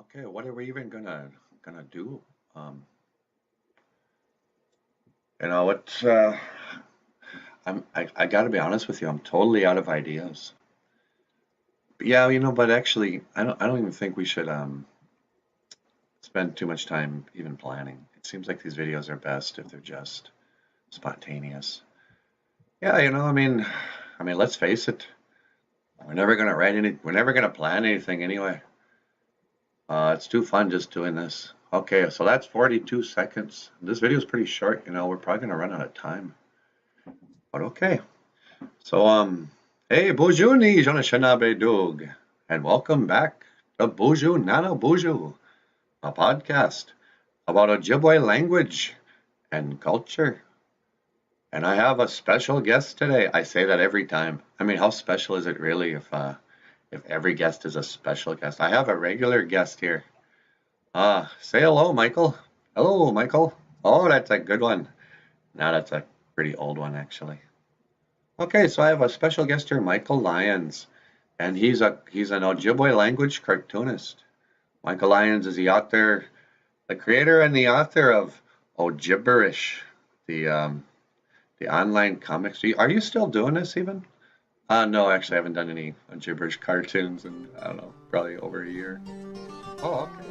Okay, what are we even gonna do? Um, you know what? I gotta be honest with you. I'm totally out of ideas. But yeah, but actually, I don't even think we should spend too much time even planning. It seems like these videos are best if they're just spontaneous. Yeah, I mean, let's face it. We're never gonna plan anything anyway. It's too fun just doing this. Okay, so that's 42 seconds. This video is pretty short, we're probably gonna run out of time. But okay. So hey, Boozhoo ni Jonashanabe Dog, and welcome back to Boozhoo Nana Boozhoo, a podcast about Ojibwe language and culture. And I have a special guest today. I say that every time. I mean, how special is it really if every guest is a special guest? I have a regular guest here. Say hello, Michael. Hello, Michael. Oh, that's a good one. Now that's a pretty old one, actually. Okay, so I have a special guest here, Michael Lyons, and he's an Ojibwe language cartoonist. Michael Lyons is the creator and the author of Ojiberish, the online comics. Are you still doing this even? No, actually, I haven't done any Ojiberish cartoons in I don't know, probably over a year. Oh, okay.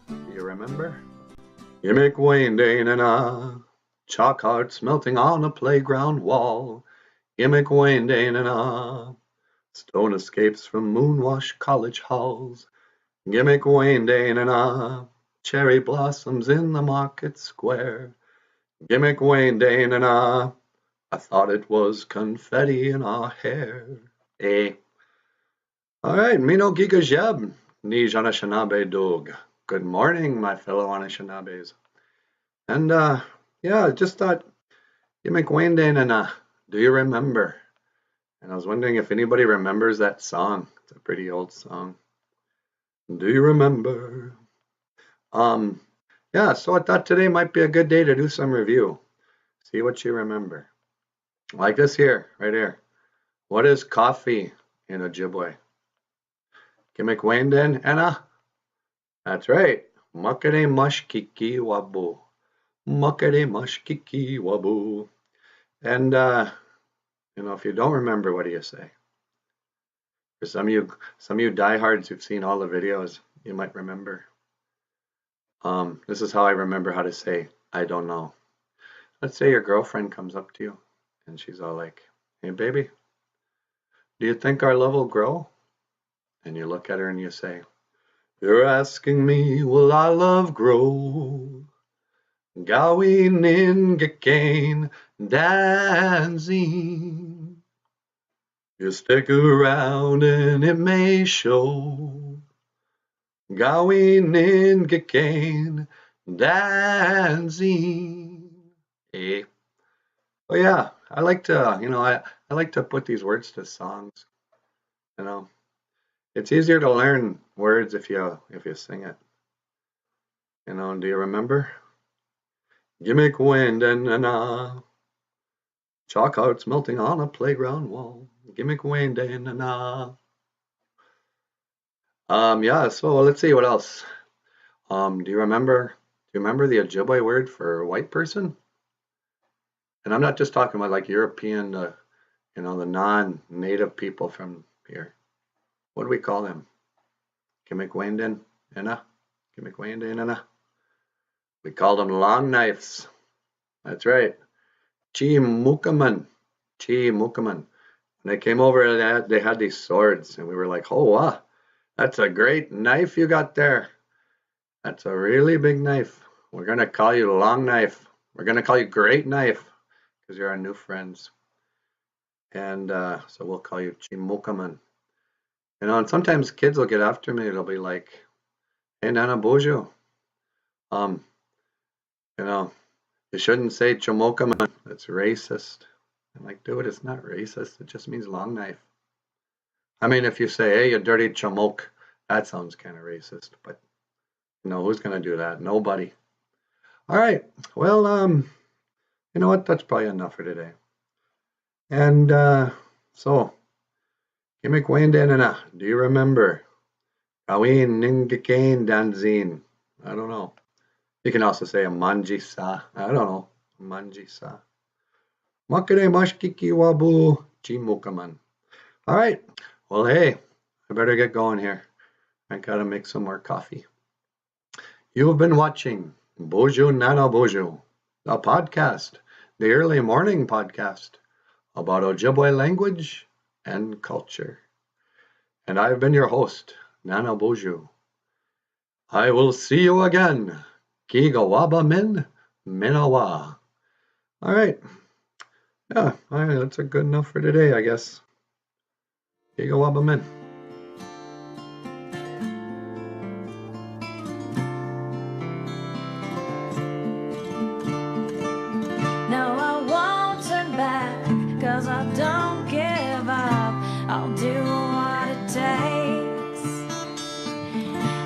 Do you remember? Gimmick Wayne Dane and chalk hearts melting on a playground wall. Gimmick Wayne Dane and stone escapes from moonwash college halls. Gimmick Wayne Dane and cherry blossoms in the market square. Gimmick Wayne Dane and I thought it was confetti in our hair. Eh. All right, Mino Giga Jeb, Ni Janashanabe Dog. Good morning, my fellow Anishinaabes. And yeah, I just thought you make Wayne Dane and do you remember? And I was wondering if anybody remembers that song. It's a pretty old song. Do you remember? Um, yeah, so I thought today might be a good day to do some review. See what you remember. Like this here, right here. What is coffee in Ojibwe? Gimmick Wayne Dane and that's right. Muckety mush kiki wabu. Muckety mush kiki wabu. And if you don't remember, what do you say? For some of you diehards who've seen all the videos, you might remember. This is how I remember how to say I don't know. Let's say your girlfriend comes up to you and she's all like, "Hey baby, do you think our love will grow?" And you look at her and you say, "You're asking me, will our love grow? Gawin in Gakane dancing. You stick around and it may show. Gawin in Gakane dancing." Eh. Oh yeah, I like to, I like to put these words to songs. You know, it's easier to learn words if you sing it. Do you remember? Gimmick wind and chalk hearts melting on a playground wall. Gimmick wind and yeah, so let's see what else. Do you remember the Ojibwe word for white person? And I'm not just talking about like European, the non-native people from here. What do we call him? Kimmikwenden, Inna? Kimmikwenden, Inna? We called them long knives. That's right. Chi Mukaman. Chi Mukaman. When they came over, they had these swords, and we were like, oh, wow, that's a great knife you got there. That's a really big knife. We're going to call you Long Knife. We're going to call you Great Knife because you're our new friends. And so we'll call you Chi Mukaman. You know, and sometimes kids will get after me. They'll be like, hey, Nana Boozhoo, you know, you shouldn't say Chamokaman. That's racist. I'm like, dude, it's not racist. It just means long knife. I mean, if you say, hey, you dirty chamok, that sounds kind of racist. But, you know, who's going to do that? Nobody. All right. Well, you know what? That's probably enough for today. And so, Kimmikwenden, do you remember? Kawin Ningikain Danzin. I don't know. You can also say a manjisa. I don't know. Manjisa. Makere mashkiki wabu chimukaman. All right. Well, hey, I better get going here. I gotta make some more coffee. You've been watching Boozhoo Nana Boozhoo, the podcast, the early morning podcast about Ojibwe language and culture. And I've been your host, Nana Boozhoo. I will see you again. Kigawaba min minawa. All right. Yeah, all right, that's good enough for today, I guess. Kigawaba min. No, I won't turn back, 'cause I don't give up. I'll do what it takes.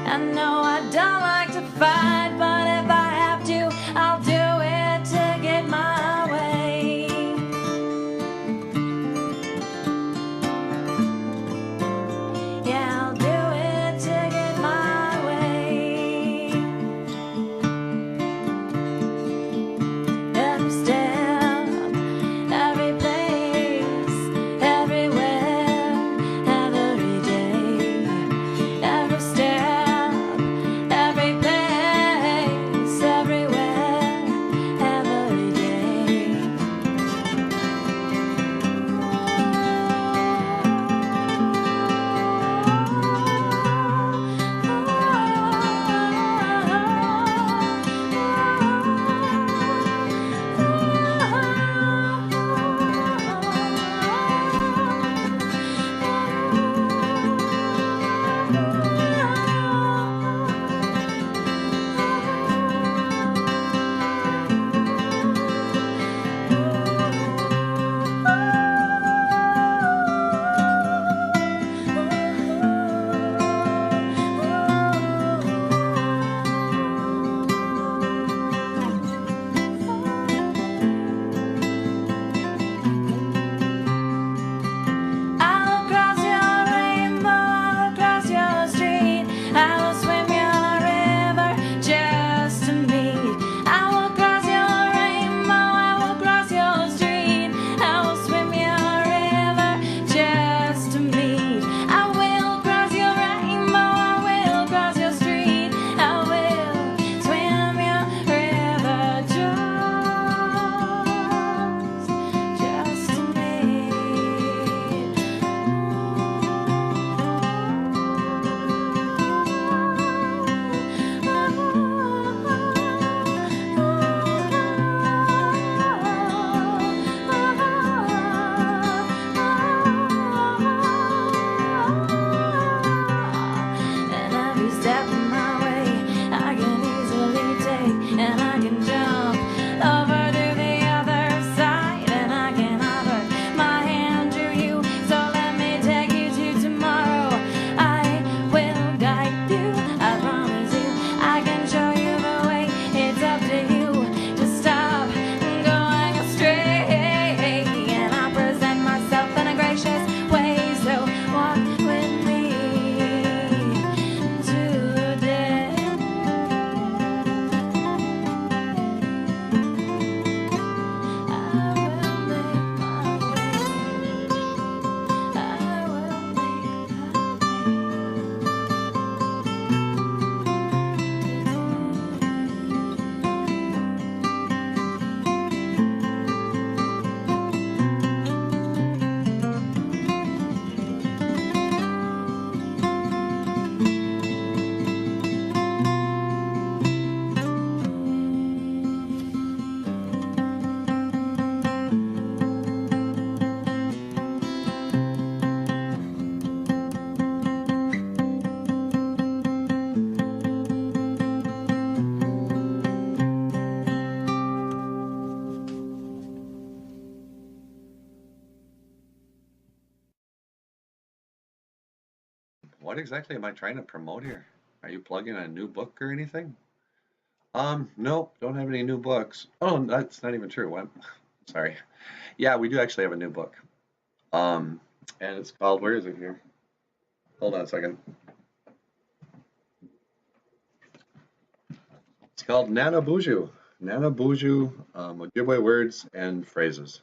I know I don't like to fight, but if I have to, I'll do it to get my way. Yeah, I'll do it to get my way. Every step, every place, everywhere, every day. what exactly am I trying to promote here? Are you plugging a new book or anything? Nope, don't have any new books. Oh, that's not even true. What? Sorry. Yeah, we do actually have a new book. Um, and it's called, where is it here? Hold on a second. It's called Nana Boozhoo. Nana Boozhoo, giveaway words and phrases.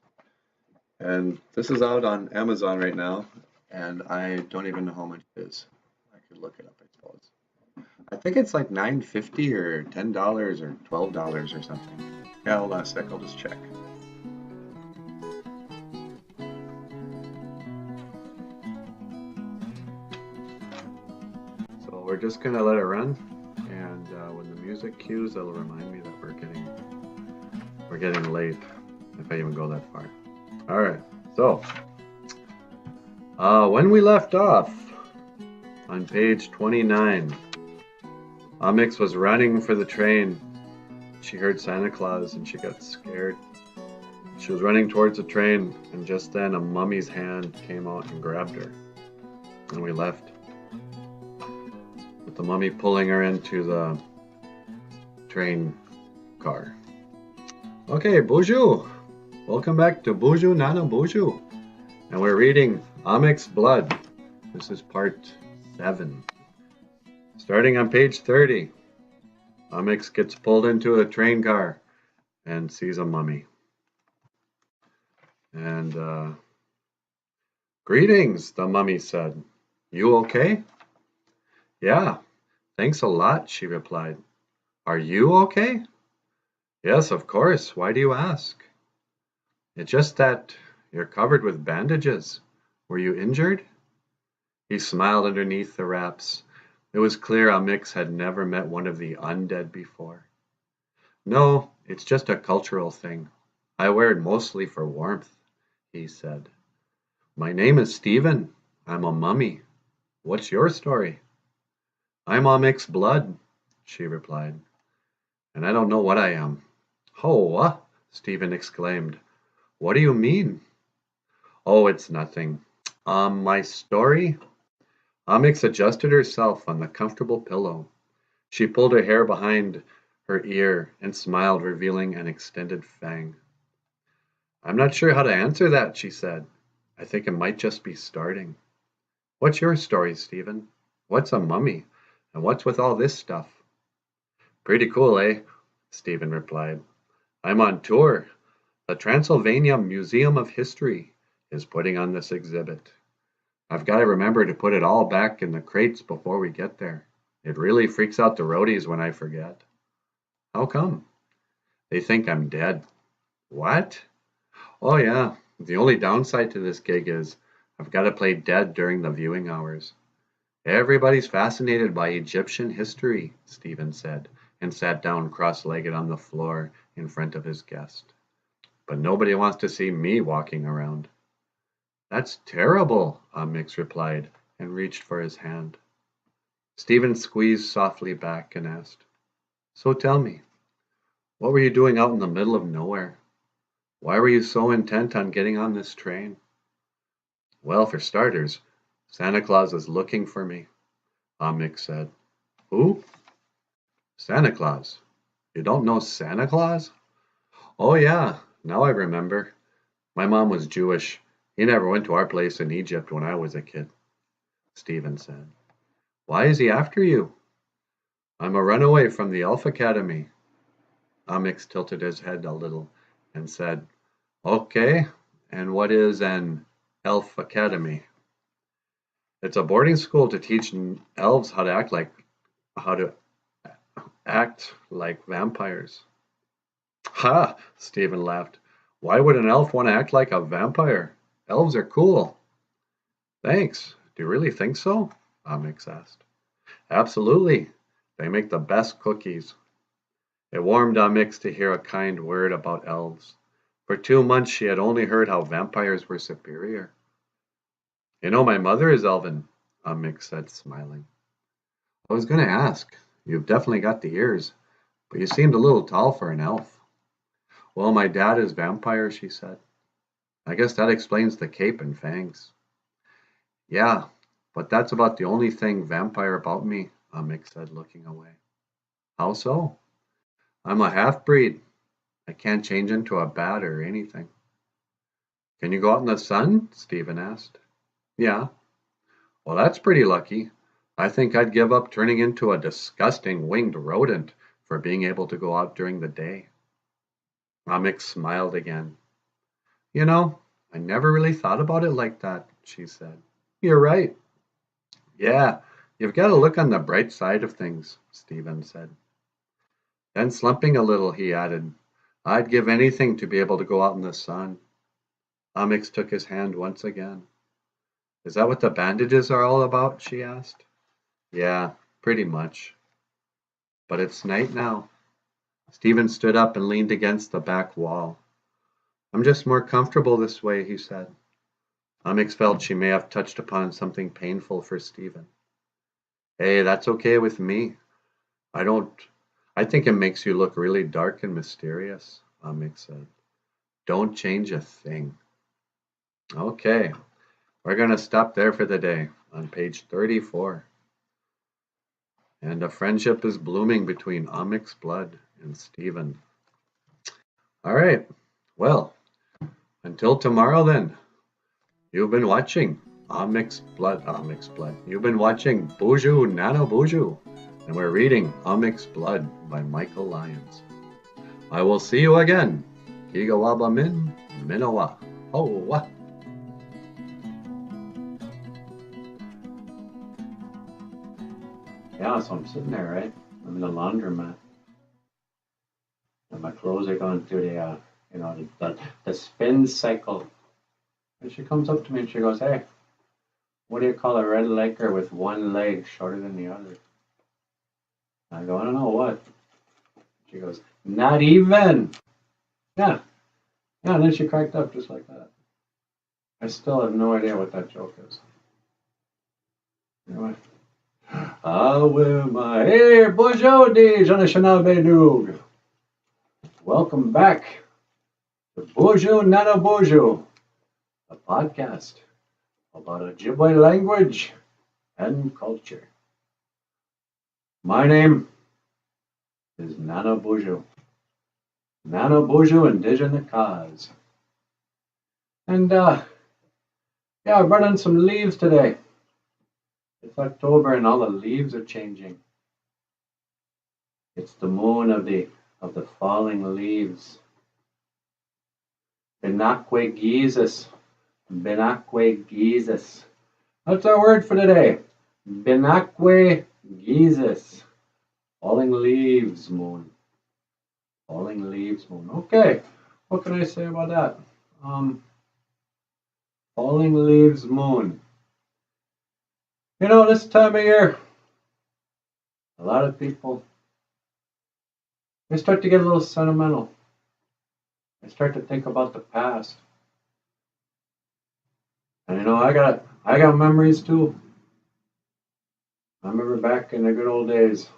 And this is out on Amazon right now, and I don't even know how much it is. I could look it up, I suppose. I think it's like $9.50 or $10 or $12 or something. Yeah, hold on a sec, I'll just check. So we're just gonna let it run, and when the music cues, it'll remind me that we're getting late, if I even go that far. All right, so when we left off on page 29, Amix was running for the train. She heard Santa Claus and she got scared. She was running towards the train, and just then a mummy's hand came out and grabbed her. And we left, with the mummy pulling her into the train car. Okay, Boozhoo! Welcome back to Boozhoo Nana Boozhoo. And we're reading Amix Blood. This is part 7. Starting on page 30, Amix gets pulled into a train car and sees a mummy. And, greetings, the mummy said. You okay? Yeah, thanks a lot, she replied. Are you okay? Yes, of course. Why do you ask? It's just that you're covered with bandages. Were you injured? He smiled underneath the wraps. It was clear Amix had never met one of the undead before. No, it's just a cultural thing. I wear it mostly for warmth, he said. My name is Stephen. I'm a mummy. What's your story? I'm Amix Blood, she replied. And I don't know what I am. Oh, Stephen exclaimed. What do you mean? Oh, it's nothing. My story? Amix adjusted herself on the comfortable pillow. She pulled her hair behind her ear and smiled, revealing an extended fang. I'm not sure how to answer that, she said. I think it might just be starting. What's your story, Stephen? What's a mummy? And what's with all this stuff? Pretty cool, eh? Stephen replied. I'm on tour. The Transylvania Museum of History is putting on this exhibit. I've got to remember to put it all back in the crates before we get there. It really freaks out the roadies when I forget. How come? They think I'm dead. What? Oh yeah, the only downside to this gig is I've got to play dead during the viewing hours. Everybody's fascinated by Egyptian history, Stephen said, and sat down cross-legged on the floor in front of his guest. But nobody wants to see me walking around. That's terrible, Amix replied, and reached for his hand. Stephen squeezed softly back and asked, So tell me, what were you doing out in the middle of nowhere? Why were you so intent on getting on this train? Well, for starters, Santa Claus is looking for me, Amix said. Who? Santa Claus. You don't know Santa Claus? Oh yeah, now I remember. My mom was Jewish. He never went to our place in Egypt when I was a kid, Stephen said. Why is he after you? I'm a runaway from the Elf Academy. Amix tilted his head a little and said, Okay, and what is an Elf Academy? It's a boarding school to teach elves how to act like vampires. Ha! Stephen laughed. Why would an elf want to act like a vampire? Elves are cool. Thanks. Do you really think so? Amix asked. Absolutely. They make the best cookies. It warmed Amix to hear a kind word about elves. For 2 months she had only heard how vampires were superior. You know, my mother is elven, Amix said, smiling. I was going to ask. You've definitely got the ears, but you seemed a little tall for an elf. Well, my dad is vampire, she said. I guess that explains the cape and fangs. Yeah, But that's about the only thing vampire about me, Mick said, looking away. How so? I'm a half-breed. I can't change into a bat or anything. Can you go out in the sun? Stephen asked. Yeah. Well, that's pretty lucky. I think I'd give up turning into a disgusting winged rodent for being able to go out during the day. Mick smiled again. You know, I never really thought about it like that, she said. You're right. Yeah, you've got to look on the bright side of things, Stephen said. Then slumping a little, he added, I'd give anything to be able to go out in the sun. Amix took his hand once again. Is that what the bandages are all about? She asked. Yeah, pretty much. But it's night now. Stephen stood up and leaned against the back wall. I'm just more comfortable this way, he said. Amix felt she may have touched upon something painful for Stephen. Hey, that's okay with me. I think it makes you look really dark and mysterious, Amix said. Don't change a thing. Okay, we're going to stop there for the day on page 34. And a friendship is blooming between Amix Blood and Stephen. All right, well, until tomorrow then. You've been watching Amix Blood. You've been watching Boozhoo Nano Boozhoo, and we're reading Amix Blood by Michael Lyons. I will see you again. Kigawaba Min Minawa. Hoa. Yeah, so I'm sitting there, right? I'm in the laundromat, and my clothes are going through the spin cycle. And she comes up to me and she goes, hey, what do you call a red legger with one leg shorter than the other? I go, I don't know what. She goes, not even. Yeah. Yeah, and then she cracked up just like that. I still have no idea what that joke is. Anyway. Hey, Boozhoo de Jean Bedug. Welcome back to Boozhoo Nano Boozhoo, a podcast about Ojibwe language and culture. My name is Nano Boozhoo. Nano Boozhoo Indigenous Cause. And I brought in some leaves today. It's October and all the leaves are changing. It's the moon of the falling leaves. Benakwe Jesus. Benakwe Jesus. That's our word for today. Benakwe Jesus. Falling leaves moon. Falling leaves moon. Okay. What can I say about that? Falling leaves moon. You know, this time of year, a lot of people, they start to get a little sentimental. They start to think about the past. And you know, I got memories too. I remember back in the good old days.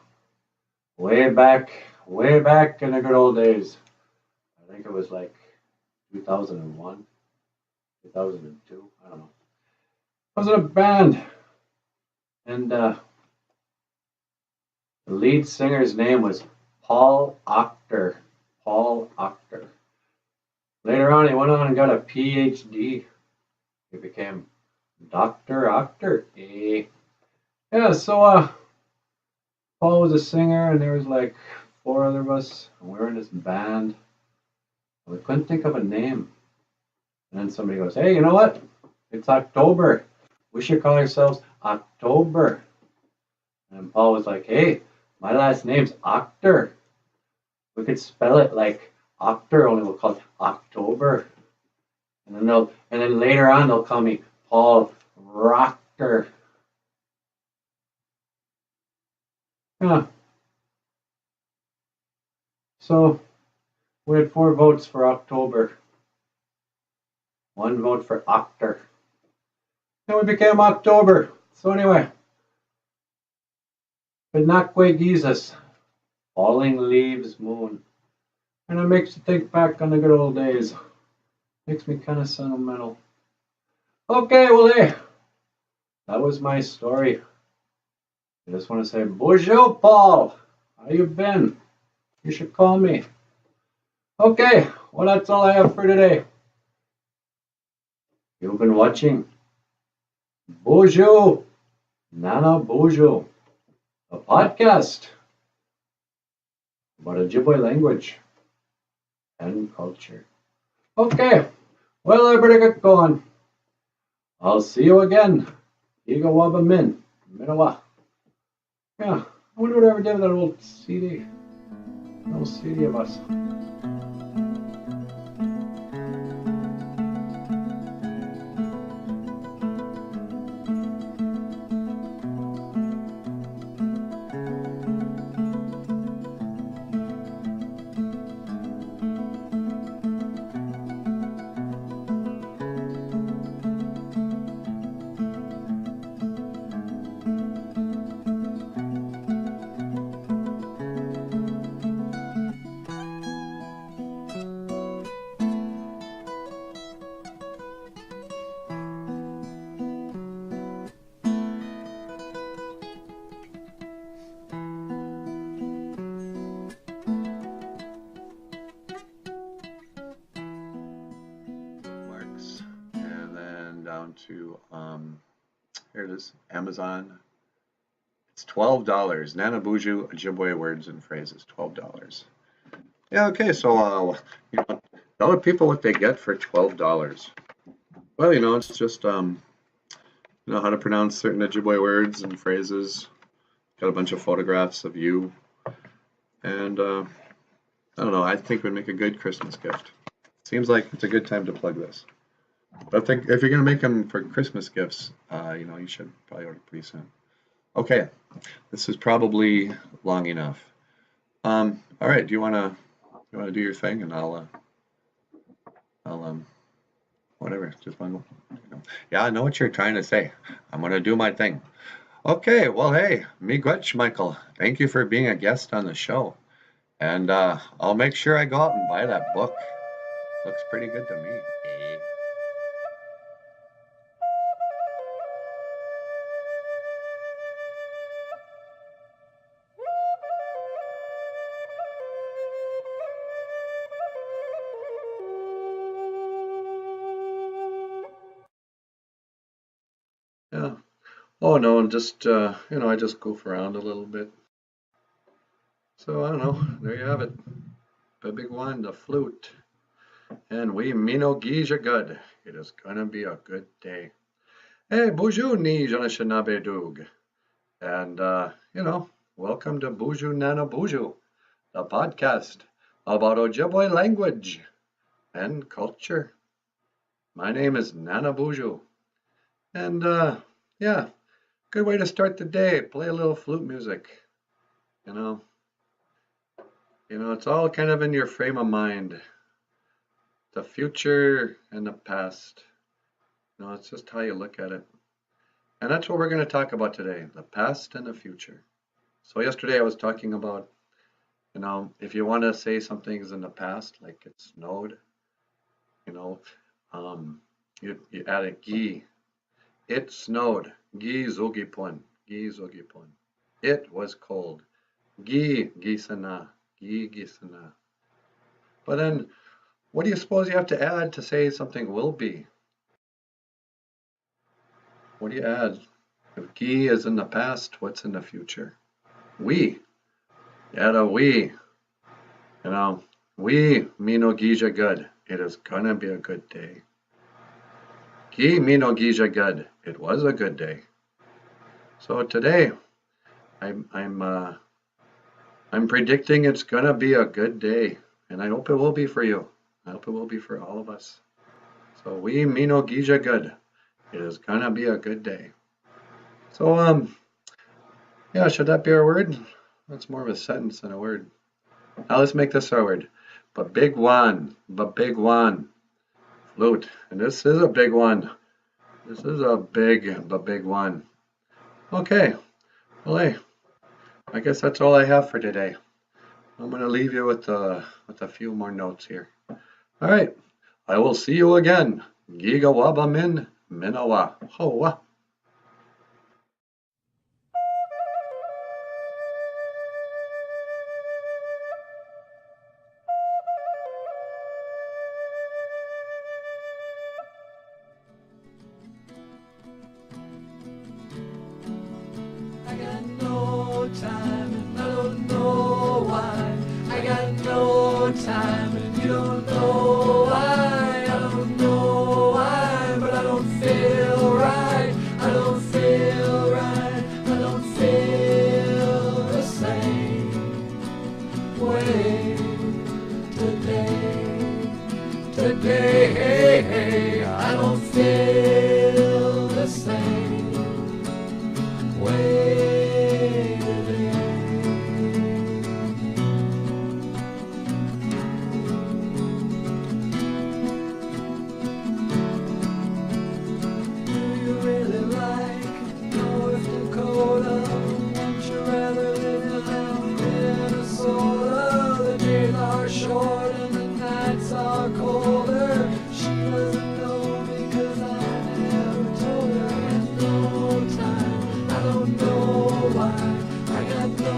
Way back in the good old days. I think it was like 2001, 2002, I don't know. I was in a band. And the lead singer's name was Paul Octor. Paul Octor. Later on, he went on and got a PhD. He became Dr. Octor. Yeah, so Paul was a singer, and there was like 4 other of us, and we were in this band. And we couldn't think of a name. And then somebody goes, hey, you know what? It's October. We should call ourselves October. And Paul was like, hey, my last name's Octor. We could spell it like Octor, only we'll call it October. And then later on they'll call me Paul Rocker. Yeah. So we had 4 votes for October. 1 vote for Octor. Then we became October. So anyway. Benakwe Jesus. Falling leaves moon. And it makes you think back on the good old days. Makes me kind of sentimental. Okay, well, hey. that was my story. I just want to say, Boozhoo, Paul, how you been? You should call me. Okay, well, that's all I have for today. You've been watching Boozhoo, Nana Boozhoo, a podcast about Ojibwe language and culture. Okay, well, I better get going. I'll see you again. Igawaba Min, Minawa. Yeah, I wonder what I ever did with that old CD. An old CD of us. Marks, and then down to here it is, Amazon. It's $12. Nana Boozhoo, Ojibwe words and phrases, $12. Yeah, okay, so tell the people what they get for $12. Well, it's just how to pronounce certain Ojibwe words and phrases. Got a bunch of photographs of you, and I don't know. I think it would make a good Christmas gift. Seems like it's a good time to plug this. But I think if you're gonna make them for Christmas gifts, you should probably order pretty soon. Okay, this is probably long enough. All right, do you wanna do your thing, and I'll whatever. Just wanna go. Yeah, I know what you're trying to say. I'm gonna do my thing. Okay, well, hey, miigwech, Michael. Thank you for being a guest on the show, and I'll make sure I go out and buy that book. Looks pretty good to me. Yeah. Oh no, just I just goof around a little bit. So I don't know. There you have it. The big one, the flute. And we mino geeja good. It is gonna be a good day. Hey, Boozhoo ni janashinabe doog. And welcome to Boozhoo Nana Boozhoo, the podcast about Ojibwe language and culture. My name is Nana Boozhoo. And yeah, good way to start the day. Play a little flute music. It's all kind of in your frame of mind. The future and the past. It's just how you look at it. And that's what we're going to talk about today, the past and the future. So yesterday I was talking about, if you want to say something's in the past, like it snowed, you add a gi. It snowed. Gi zogipun. Gi zogipun. It was cold. Gi gisana. Gi gisana. But then, what do you suppose you have to add to say something will be? What do you add? If gi is in the past, what's in the future? We. You add a we. We mino gija good. It is gonna be a good day. Gi mino gija good. It was a good day. So today, I'm predicting it's gonna be a good day, and I hope it will be for you. I hope it will be for all of us. So we mino gija good. It is gonna be a good day. So yeah, should that be our word? That's more of a sentence than a word. Now let's make this our word. But big one, flute, and this is a big one. This is a big one. Okay, well, hey, I guess that's all I have for today. I'm gonna leave you with a few more notes here. All right, I will see you again. Giga waba min minawa hoa. got no time and I don't know why. I got no time and you don't know why. I don't know why, but I don't feel right. I don't feel right. I don't feel the same way today. Today, I don't feel the same way today. Do you really like North Dakota? Wouldn't you rather live in Minnesota? The days are short and the nights are colder. She doesn't know because I never told her. I got no time, I don't know why. I got no